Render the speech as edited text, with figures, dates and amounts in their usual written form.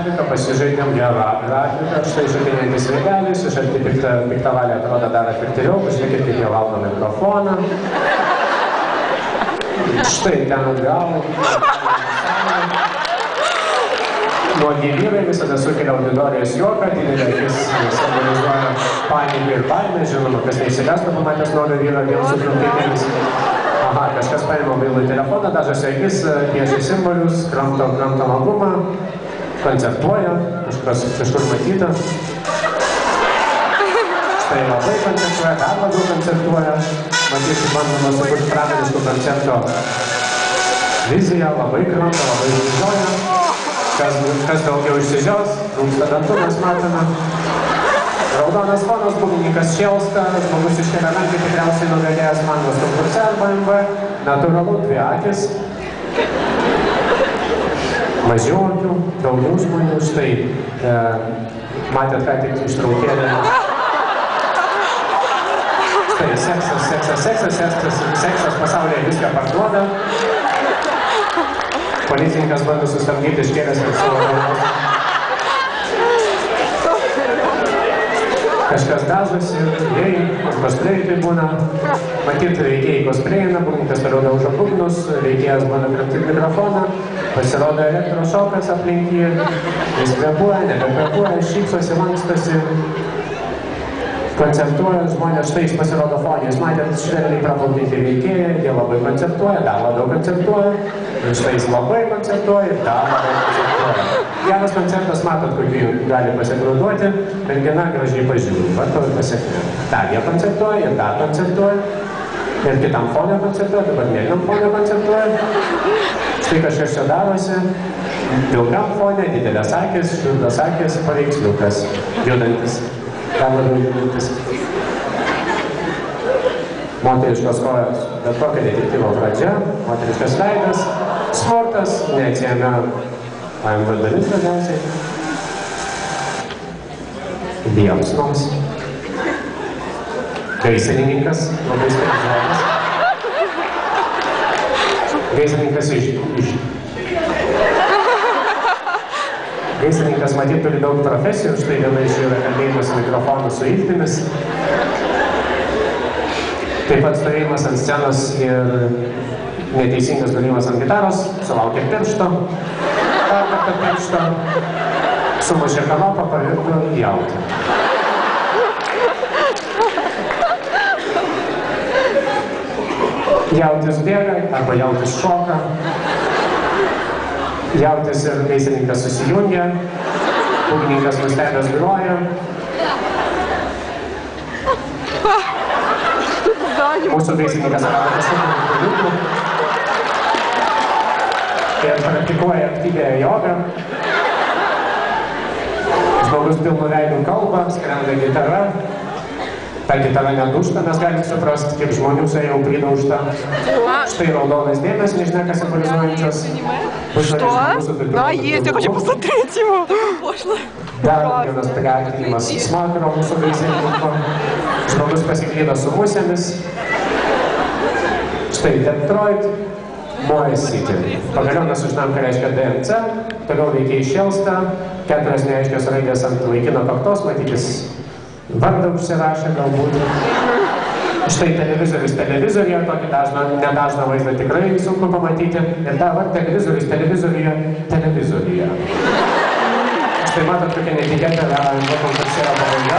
Metallica, pasižaidėm gerą grafiką, štai šokinėjantis veidelis, iš arti piktavalė atrodo dar efektyviau, pažiūrėkit, kaip jie valdo mikrofoną. Štai ten atgal. Nuogi vyrai visada sukelia auditorijos juoką, didelė akis simbolizuoja paniką ir baimę, žinoma, kas neįsigastų pamatęs nuogą vyrą vėl su trumpėtėmis. Aha, kažkas paima mobilų telefoną, dažosi akis, piešia simbolius, kramto magumą, koncertuoja, kažkur matyta. Štai labai koncertuoja, dar labiau koncertuoja, matyti bandoma sukurti pramoniškų koncerto viziją, labai kramto, labai išsižioja. Kas daugiau išsižios, trūksta dantų, mes matome. Raudonas fonas, būgnininkas šėlsta, žmogus iškelia ranką, tikriausiai nugalėjęs mangos konkurse arba MV. Natūralu, dvi akis. Mažiau akių, daugiau žmonių. Štai, matėt ką tik ištraukėlę. Štai, seksas pasaulyje viską parduoda. Policininkas bando sustabdyti iškėlęs ir savo galvos. Kažkas dažosi, cosplay tai būna. Matyt, veikėjai cosplayina, būgnininkas toliau daužo būgnus, veikėjas bando kramtyti mikrofoną, pasirodo elektrošokas aplink jį, jis kvėpuoja, nebekvėpuoja, šypsosi, lankstosi. Koncertuoja žmonės, štai jis pasirodo fonė, jūs matėt švelniai praplaukinti veikėjai, jie labai koncertuoja, dar labiau koncertuoja, ir štai jis labai koncertuoja, ir dar labiau koncertuoja. Geras koncertas, matot, kokį gali pasigrauduoti, mergina gražiai pažiūrė, varto ir pasiekmė. Dar jie koncertuoja, ir dar koncertuoja, ir kitam fonė koncertuoja, dabar mėlynam fonė koncertuoja. Štai kažkas čia darosi, pilkam fonė, didelės akis, šiltas akis, paveiksliukas, judantis. Dar labiau judantis. Moteriškos kojos, bet kokia detektyvo pradžia, moteriškas veidas, sportas, neatsiejame AMV dalis dažniausiai. Liepsnos. Gaisrininkas, labai specializuotas. Gaisrininkas Gaisrininkas, matyt, turi daug profesijų, štai viena iš jų yra kalbėjimas mikrofonų su iltimis. Taip pat stovėjimas ant scenos ir neteisingas grojimas ant gitaros, sulaukė piršto, dar kartą piršto, sumušė kanopą, pavirto į jautį. Jautis bėga arba jautis šoka. Jautis ir gaisrininkas susijungia, būgnininkas nustebęs groja. Mūsų gaisrininkas rado kažkokių dalykų ir praktikuoja aktyviąją jogą. Žmogus pilnu veidu kalba, skrenda gitara. Ta gitara nedūžta, mes galim suprasti, kaip žmonių jau pridaužta. Štai raudonas dėmes, nežinia, kas simbolizuojančios. Что? Да, есть, я хочу посмотреть его. Dar vienas priartinimas smakro mūsų gaisrininko. Žmogus pasiklydo su musėmis. Štai Detroit, Moe City. Pagaliau mes sužinom, ką reiškia DMC. Toliau veikėjai šėlsta. 4 neaiškios raidės ant vaikino kaktos, matytis vardą užsirašė galbūt. Štai televizorius televizoriuje, tokį nedažną vaizdą tikrai sunku pamatyti. Ir dabar televizorius televizoriuje. Štai matot, tokia netikėta konkursėra pabaiga.